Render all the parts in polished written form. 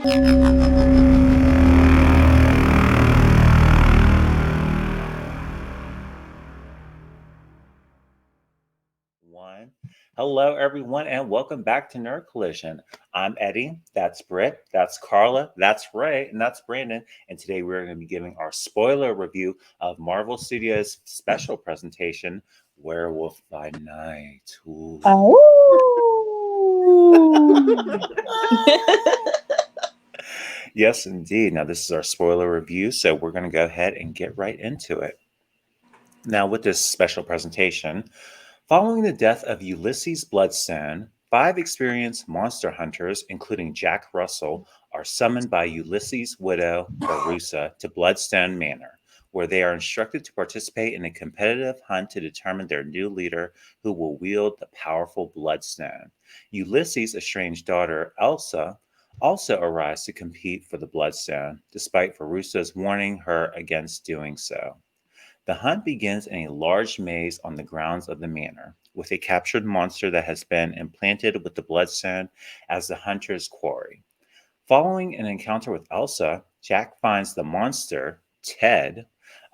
One. Hello, everyone, and welcome back to Nerd Collision. I'm Eddie. That's Britt. That's Carla. That's Ray. And that's Brandon. And today we're going to be giving our spoiler review of Marvel Studios' special presentation, Werewolf by Night. Ooh. Oh. Yes, indeed. Now, this is our spoiler review, so we're going to go ahead and get right into it. Now, with this special presentation, following the death of Ulysses Bloodstone, 5 experienced monster hunters, including Jack Russell, are summoned by Ulysses' widow, Verussa, to Bloodstone Manor, where they are instructed to participate in a competitive hunt to determine their new leader who will wield the powerful Bloodstone. Ulysses' estranged daughter, Elsa, also arrives to compete for the Bloodstone, despite Verussa's warning her against doing so. The hunt begins in a large maze on the grounds of the manor, with a captured monster that has been implanted with the bloodstone as the hunter's quarry. Following an encounter with Elsa, Jack finds the monster, Ted,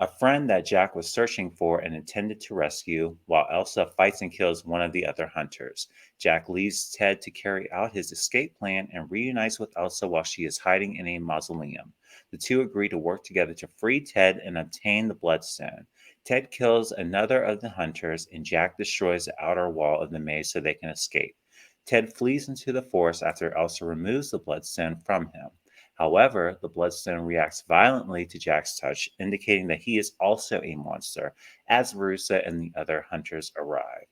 a friend that Jack was searching for and intended to rescue, while Elsa fights and kills one of the other hunters. Jack leaves Ted to carry out his escape plan and reunites with Elsa while she is hiding in a mausoleum. The two agree to work together to free Ted and obtain the Bloodstone. Ted kills another of the hunters, and Jack destroys the outer wall of the maze so they can escape. Ted flees into the forest after Elsa removes the Bloodstone from him. However, the Bloodstone reacts violently to Jack's touch, indicating that he is also a monster, as Verussa and the other hunters arrive.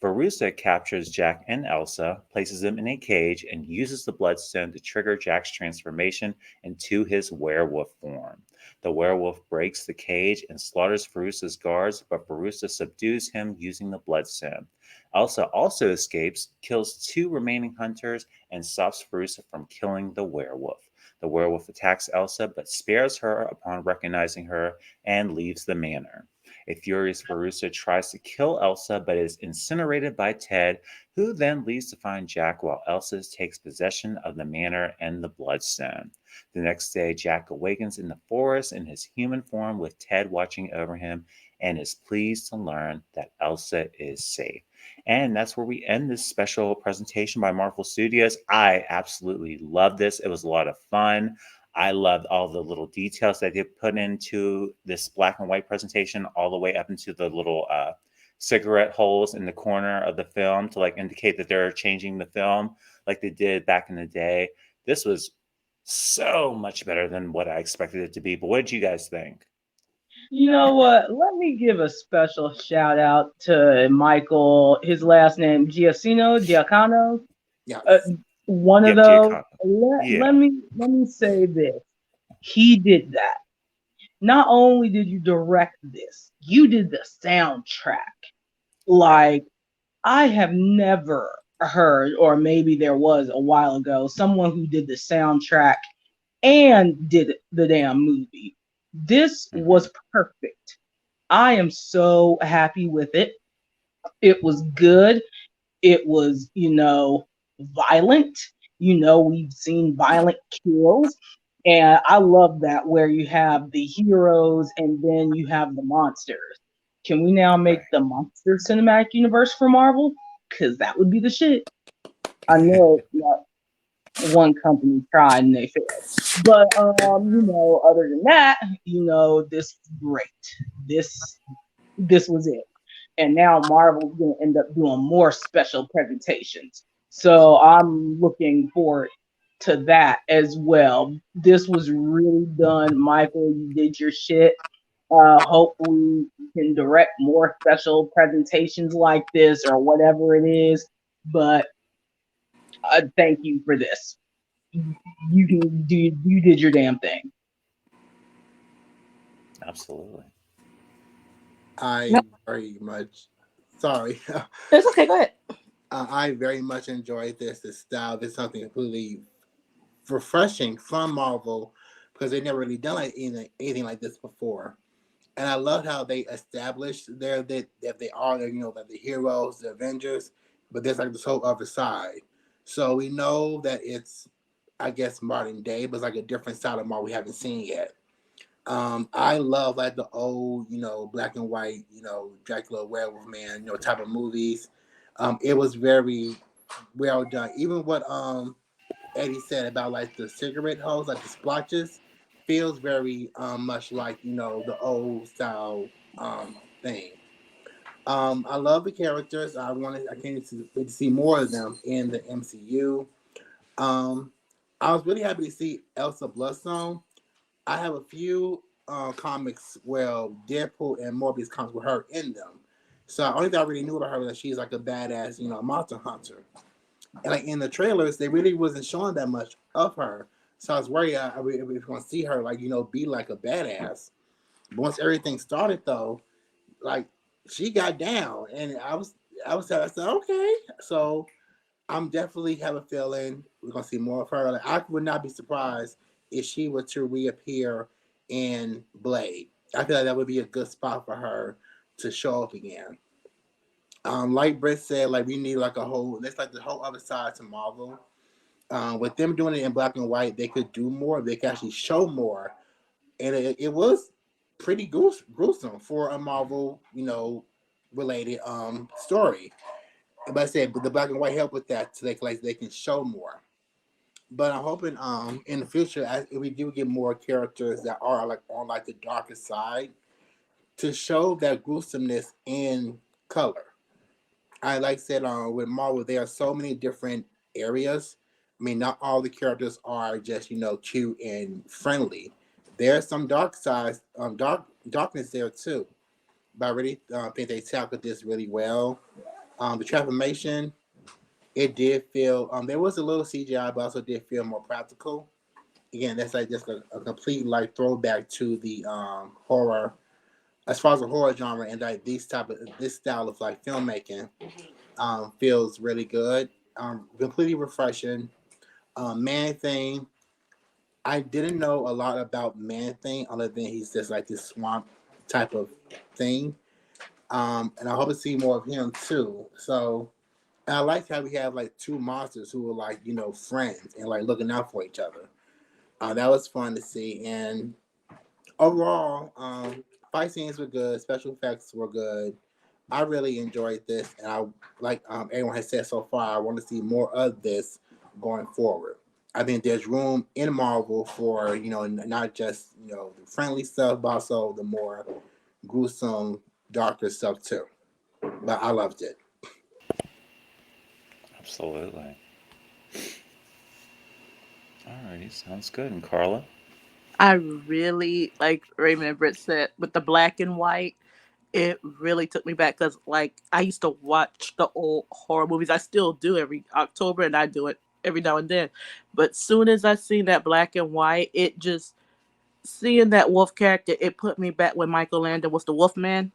Verussa captures Jack and Elsa, places them in a cage, and uses the Bloodstone to trigger Jack's transformation into his werewolf form. The werewolf breaks the cage and slaughters Verussa's guards, but Verussa subdues him using the Bloodstone. Elsa also escapes, kills 2 remaining hunters, and stops Verussa from killing the werewolf. The werewolf attacks Elsa but spares her upon recognizing her and leaves the manor. A furious Verussa tries to kill Elsa but is incinerated by Ted, who then leaves to find Jack while Elsa takes possession of the manor and the Bloodstone. The next day, Jack awakens in the forest in his human form with Ted watching over him and is pleased to learn that Elsa is safe. And that's where we end this special presentation by Marvel Studios. I absolutely love this. It was a lot of fun. I loved all the little details that they put into this black and white presentation, all the way up into the little cigarette holes in the corner of the film to like indicate that they're changing the film like they did back in the day. This was so much better than what I expected it to be. But what did you guys think? You know what? Let me give a special shout out to Michael. His last name Giacano. Uh, Yes. one of Yep, those. Giacomo. Let, Yeah. let me let me say this. He did that. Not only did you direct this, you did the soundtrack. Like I have never heard, or maybe there was a while ago, someone who did the soundtrack and did the damn movie. This Mm-hmm. was perfect. I am so happy with it. It was good. It was, violent. We've seen violent kills. And I love that where you have the heroes and then you have the monsters. Can we now make Right. the monster cinematic universe for Marvel? Because that would be the shit. I know one company tried and they failed. But other than that, this is great. This this was it. And now Marvel's gonna end up doing more special presentations. So I'm looking forward to that as well. This was really done, Michael. You did your shit. Hopefully you can direct more special presentations like this or whatever it is. But thank you for this. You can do. You did your damn thing. Absolutely. I Nope. very much, sorry, It's okay. Go ahead. I very much enjoyed this. This style. This is something completely refreshing from Marvel because they never really done like anything like this before. And I love how they established that they are like the heroes, the Avengers, but there's like this whole other side. So we know that it's I guess modern day, but it's like a different style of Marvel we haven't seen yet. I love like the old, black and white, Dracula, Werewolf Man, type of movies. It was very well done. Even what Eddie said about like the cigarette holes, like the splotches, feels very much like the old style thing. I love the characters. I can't wait to see more of them in the MCU. Um, I was really happy to see Elsa Bloodstone. I have a few comics, well, Deadpool and Morbius comics with her in them. So the only thing I really knew about her was that she's like a badass, monster hunter. And like in the trailers, they really wasn't showing that much of her. So I was worried I we were going to see her like be like a badass. But once everything started though, like she got down, and I said okay. So I'm definitely have a feeling we're gonna see more of her. Like, I would not be surprised if she were to reappear in Blade. I feel like that would be a good spot for her to show up again. Like Britt said, like we need like a whole. That's like the whole other side to Marvel. With them doing it in black and white, they could do more. They could actually show more, and it was pretty gruesome for a Marvel, related story. But I said, but the black and white help with that, so they can show more. But I'm hoping in the future, if we do get more characters that are like on like the darker side, to show that gruesomeness in color. I like said with Marvel, there are so many different areas. I mean, not all the characters are just cute and friendly. There's some dark sides, darkness there too. But I really think they tackled this really well. The transformation, it did feel there was a little CGI, but also did feel more practical. Again, that's like just a complete like throwback to the horror, as far as the horror genre, and like this style of like filmmaking feels really good. Completely refreshing. Man Thing, I didn't know a lot about Man Thing other than he's just like this swamp type of thing. And I hope to see more of him too. So, and I like how we have like two monsters who are like friends and like looking out for each other. That was fun to see. And overall, fight scenes were good. Special effects were good. I really enjoyed this, and I like everyone has said so far. I want to see more of this going forward. I think there's room in Marvel for not just the friendly stuff, but also the more gruesome, darker stuff too. But I loved it. Absolutely. Alrighty, sounds good. And Carla? I really, like Raymond and Britt said, with the black and white, it really took me back because, like, I used to watch the old horror movies. I still do every October, and I do it every now and then. But soon as I seen that black and white, it just seeing that wolf character, it put me back when Michael Landon was the Wolfman.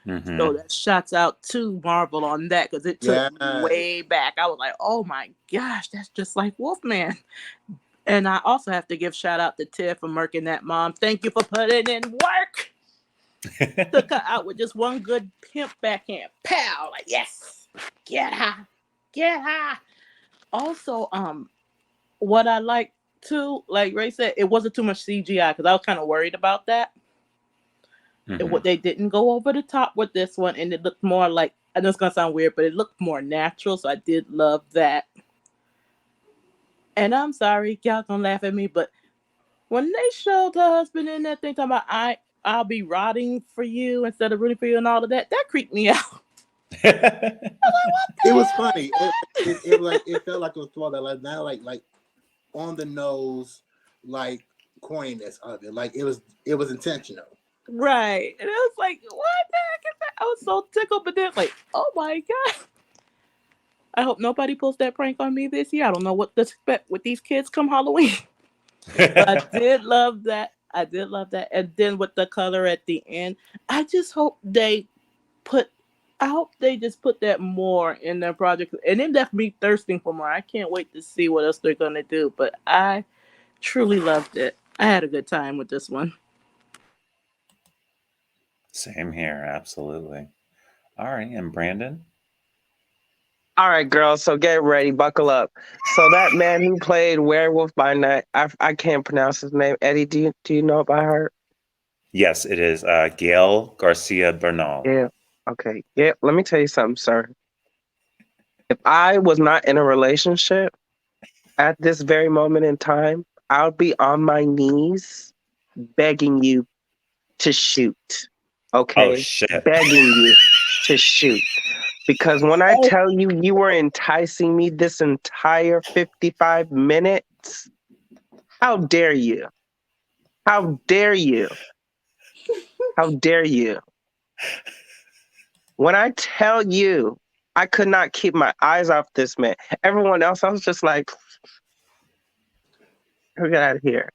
Mm-hmm. So that shouts out to Marvel on that because it took me Yes. way back. I was like, oh my gosh, that's just like Wolfman. And I also have to give shout out to Ted for murking that mom. Thank you for putting in work. Took her out with just one good pimp backhand. Pow! Like, yes! Get her! Get her! Also, what I like too, like Ray said, it wasn't too much CGI because I was kind of worried about that. And Mm-hmm. what they didn't go over the top with this one, and it looked more like, I know it's gonna sound weird, but it looked more natural, so I did love that. And I'm sorry, y'all gonna laugh at me, but when they showed her husband in that thing talking about I'll be rotting for you instead of rooting for you and all of that, that creeped me out. It was What funny. the hell is It that? like it felt like it was thrown like not like on the nose like corniness of it. Like it was intentional. Right. And it was like, what the heck is that? I was so tickled, but then like, oh my god. I hope nobody pulls that prank on me this year. I don't know what to expect with these kids come Halloween. But I did love that. I did love that. And then with the color at the end, I just hope they put I hope they just put that more in their project, and it left me thirsting for more. I can't wait to see what else they're gonna do. But I truly loved it. I had a good time with this one. Same here, absolutely. All right, and Brandon? All right, girls. So get ready, buckle up. So that man who played Werewolf by Night, I can't pronounce his name. Eddie, do you know it by heart? Yes, it is Gail Garcia Bernal. Yeah. Okay. Yeah. Let me tell you something, sir. If I was not in a relationship at this very moment in time, I'll be on my knees begging you to shoot. Oh Okay? shit! Begging you to shoot. Because when I Oh, tell you you were enticing me this entire 55 minutes, how dare you? How dare you? How dare you? When I tell you I could not keep my eyes off this man, everyone else, I was just like, get out of here.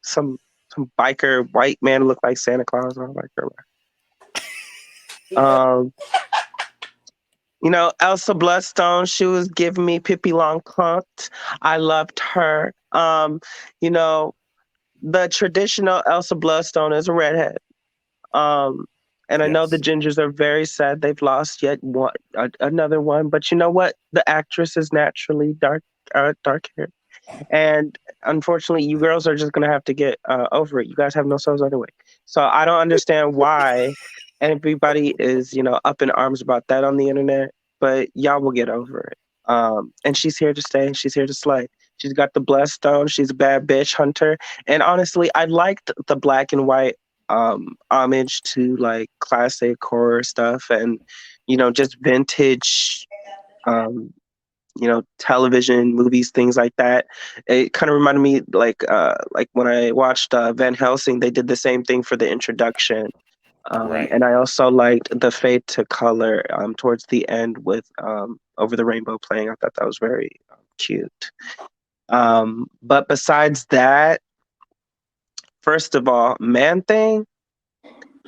Some some biker white man looked like Santa Claus. I was like, "Girl." um, Elsa Bloodstone, she was giving me Pippi Longcomte. I loved her. You know, the traditional Elsa Bloodstone is a redhead. Um, and I know the Yes, Gingers are very sad they've lost yet another one. But you know what? The actress is naturally dark hair. And unfortunately, you girls are just gonna have to get over it. You guys have no souls anyway. So I don't understand why everybody is, up in arms about that on the internet. But y'all will get over it. And she's here to stay. She's here to slay. She's got the bloodstone. She's a bad bitch hunter. And honestly, I liked the black and white homage to like classic horror stuff and just vintage um television, movies, things like that. It kind of reminded me like when I watched Van Helsing, they did the same thing for the introduction. right. And I also liked the fade to color towards the end with Over the Rainbow playing. I thought that was very cute. But besides that, first of all, Man Thing,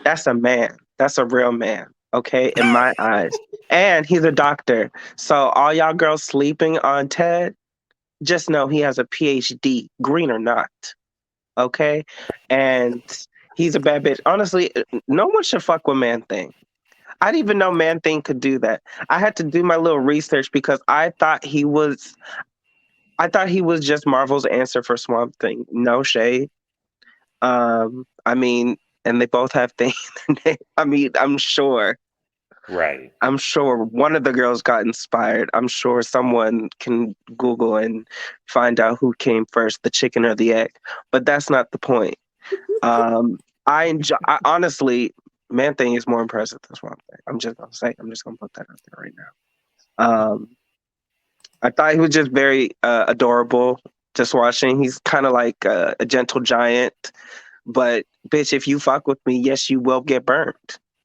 that's a man. That's a real man. Okay, in my eyes. And he's a doctor. So all y'all girls sleeping on Ted, just know he has a PhD, green or not. Okay? And he's a bad bitch. Honestly, no one should fuck with Man Thing. I didn't even know Man Thing could do that. I had to do my little research because I thought he was just Marvel's answer for Swamp Thing. No shade. I mean, and they both have things in their name. I mean, Right. I'm sure one of the girls got inspired. I'm sure someone can Google and find out who came first, the chicken or the egg. But that's not the point. I honestly, Man Thing is more impressive than Swamp Thing. I'm just gonna say. I'm just gonna put that out there right now. I thought he was just very adorable. Just watching, he's kind of like a gentle giant. But bitch, if you fuck with me, yes, you will get burned.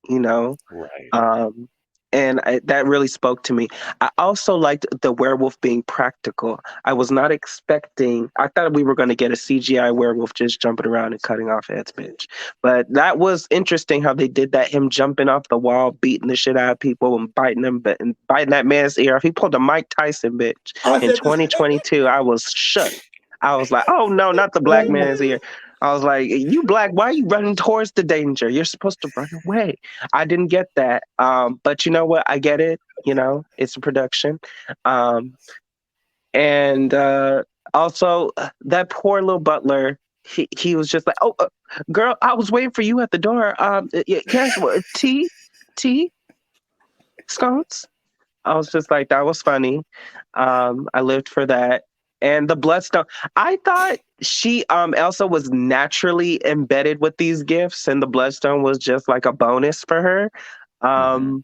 You know. Right. Um, that really spoke to me. I also liked the werewolf being practical. I was not expecting. I thought we were going to get a CGI werewolf just jumping around and cutting off heads, bitch. But that was interesting how they did that. Him jumping off the wall, beating the shit out of people, and biting them, and biting that man's ear off. He pulled a Mike Tyson, bitch. I In said this. 2022, I was shook. I was like, oh no, not the black man's ear. I was like, you black, why are you running towards the danger? You're supposed to run away. I didn't get that. But you know what? I get it. It's a production. Um, and also, that poor little butler, he was just like, oh, girl, I was waiting for you at the door. Yes, tea, scones. I was just like, that was funny. I lived for that. And the Bloodstone, I thought Elsa was naturally embedded with these gifts, and the Bloodstone was just like a bonus for her. Hmm. Um,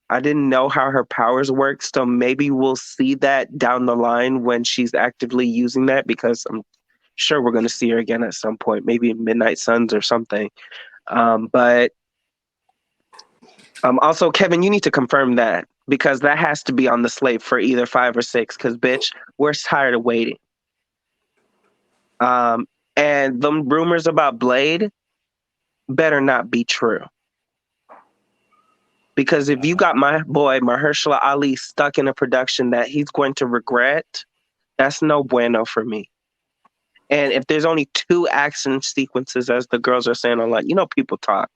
I didn't know how her powers work, so maybe we'll see that down the line when she's actively using that, because I'm sure we're going to see her again at some point, maybe in Midnight Suns or something. But also, Kevin, you need to confirm that because that has to be on the slate for either 5 or 6. Because, bitch, we're tired of waiting. Um, and the rumors about Blade better not be true. Because if you got my boy Mahershala Ali stuck in a production that he's going to regret, that's no bueno for me. And if there's only 2 action sequences, as the girls are saying online, people talk.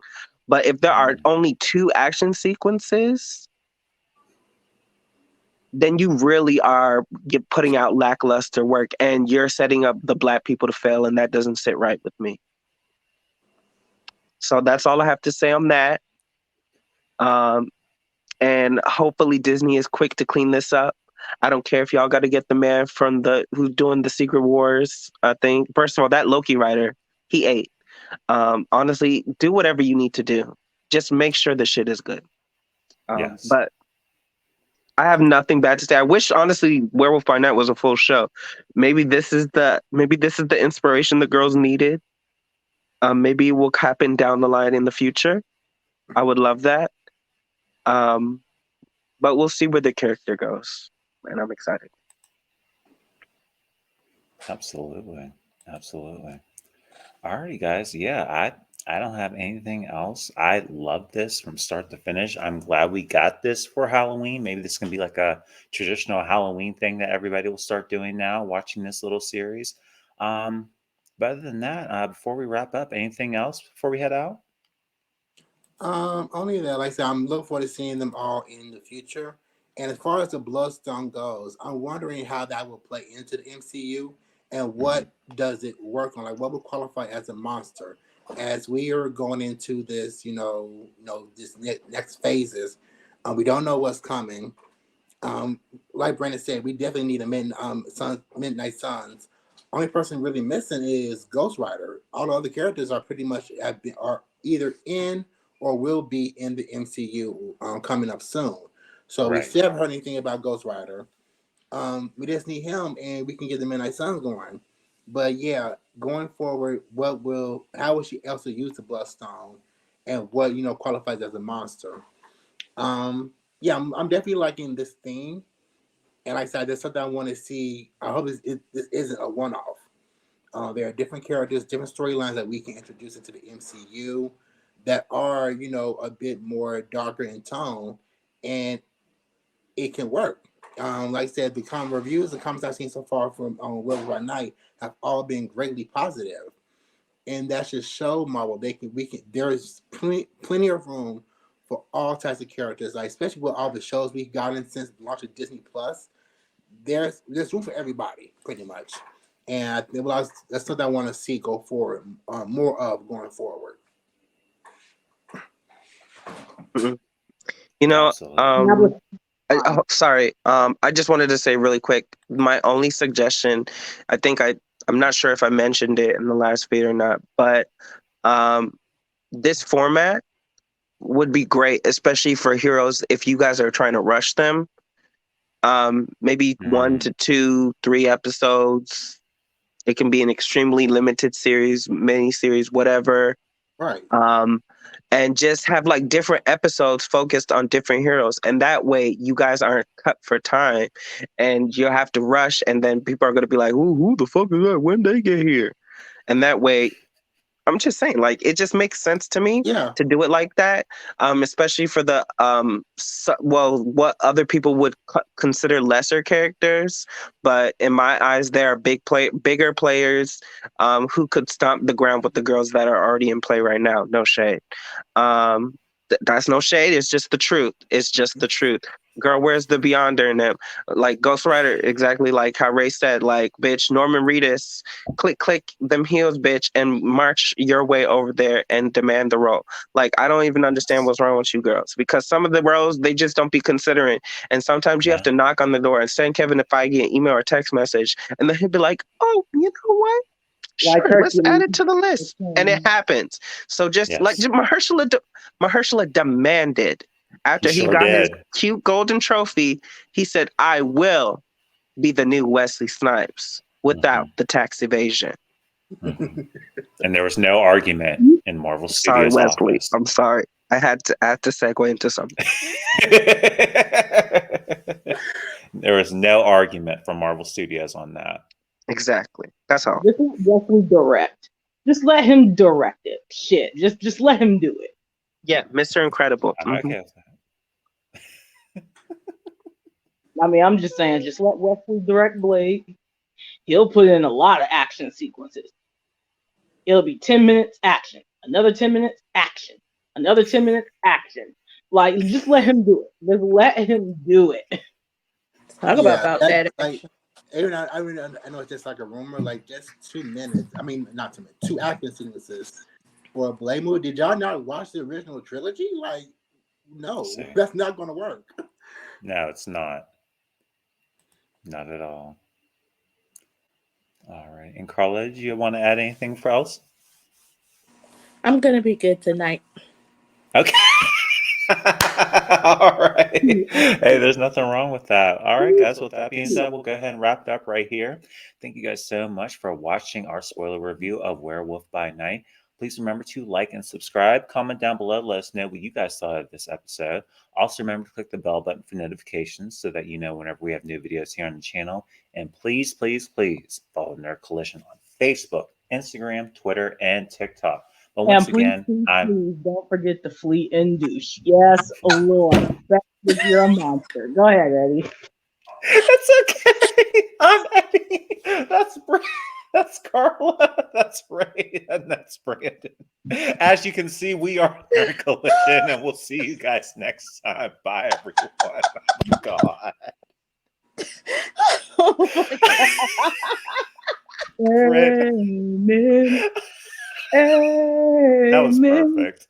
But if there are only 2 action sequences, then you really are putting out lackluster work, and you're setting up the Black people to fail, and that doesn't sit right with me. So that's all I have to say on that. Um, and hopefully Disney is quick to clean this up. I don't care if y'all got to get the man from the who's doing the Secret Wars. I think first of all, that Loki writer, he ate. Honestly, do whatever you need to do. Just make sure the shit is good. Yes. But I have nothing bad to say. I wish honestly Werewolf by Night was a full show. Maybe this is the inspiration the girls needed. Maybe it will happen down the line in the future. I would love that. Um, but we'll see where the character goes, and I'm excited. Absolutely. Absolutely. Alrighty, guys. Yeah, I don't have anything else. I love this from start to finish. I'm glad we got this for Halloween. Maybe this can be like a traditional Halloween thing that everybody will start doing now, watching this little series. Um, but other than that, before we wrap up, anything else before we head out? Only that, like I said, I'm looking forward to seeing them all in the future. And as far as the Bloodstone goes, I'm wondering how that will play into the MCU and Mhm. what does it work on? Like, what would qualify as a monster? As we are going into this, this next phases, we don't know what's coming. Like Brandon said, we definitely need a Midnight Suns. Only person really missing is Ghost Rider. All the other characters are pretty much are either in or will be in the MCU coming up soon. So we Right. still haven't heard anything about Ghost Rider. We just need him, and we can get the Midnight Suns going. But yeah, going forward, how will she also use the Bloodstone, and what qualifies as a monster? Yeah, I'm definitely liking this theme, and like I said, there's something I want to see. I hope this isn't a one-off. There are different characters, different storylines that we can introduce into the MCU that are, a bit more darker in tone, and it can work. Like I said, the comments I've seen so far from Werewolf by Night have all been greatly positive, and that should show Marvel there is plenty of room for all types of characters, like especially with all the shows we've gotten since the launch of Disney Plus. There's room for everybody pretty much, and that's something I want to see go forward, more of going forward. Mhm. You know, Absolutely. That was fine. sorry. I just wanted to say really quick. My only suggestion, I think I'm not sure if I mentioned it in the last feed or not, but um, this format would be great, especially for heroes if you guys are trying to rush them. Maybe one Mm, to two, 3 episodes. It can be an extremely limited series, mini series, whatever. Right. Um, and just have like different episodes focused on different heroes. And that way you guys aren't cut for time and you'll have to rush. And then people are going to be like, ooh, who the fuck is that? When they get here? And that way I'm just saying, like, it just makes sense to me Yeah. to do it like that, especially for the what other people would consider lesser characters, but in my eyes, there are bigger players who could stomp the ground with the girls that are already in play right now. No shade. Um, that's no shade. It's just the truth. It's just the truth. Girl, where's the Beyonder in them? Like Ghost Rider, exactly like how Ray said, like, bitch, Norman Reedus, click them heels, bitch, and march your way over there and demand the role. Like, I don't even understand what's wrong with you girls because some of the roles they just don't be considering. And sometimes you have no. to knock on the door and send Kevin if I get an email or text message, and then he'll be like, oh, you know what? Like Sure, let's add Hercules. it to the list. And it happens. So just like Yes. Mahershala demanded He after he sure got his did. cute golden trophy, he said, I will be the new Wesley Snipes without Hmm. the tax evasion. Hmm. And there was no argument in Marvel Sorry, Studios' Wesley. office. I'm sorry. I had to segue into something. There was no argument from Marvel Studios on that. Exactly. That's all. Just let Wesley direct. Just let him direct it. Shit. Just let him do it. Yeah, Mr. Incredible. I'm okay with I mean, I'm just saying, just let Wesley direct Blade. He'll put in a lot of action sequences. It'll be 10 minutes action, another 10 minutes action, another 10 minutes action. Like, just let him do it. Just let him do it. Talk Yeah, about that that like action. even I know it's just like a rumor, like just 2 minutes. I mean, not 2 minutes, two action sequences for a Blade movie. Did y'all not watch the original trilogy? Like, Let's no, see. that's not going to work. No, it's not. Not at all. All right. And Carla, do you want to add anything for else? I'm gonna be good tonight. Okay. All right. Hey, there's nothing wrong with that. All right, guys. With that being said, we'll go ahead and wrap it up right here. Thank you guys so much for watching our spoiler review of Werewolf by Night. Please remember to like and subscribe. Comment down below. Let us know what you guys thought of this episode. Also, remember to click the bell button for notifications so that you know whenever we have new videos here on the channel. And please, please, please follow Nerd Collision on Facebook, Instagram, Twitter, and TikTok. But And once please, again, please, I'm please don't forget the fleet and douche. Yes, Lord. Especially if you're a monster. Go ahead, Eddie. It's okay. I'm Eddie. That's Carla. That's Ray. And that's Brandon. As you can see, we are Nerd Collision, and we'll see you guys next time. Bye, everyone. Oh, God. Oh my god. Fred, Amen. that was Amen. perfect.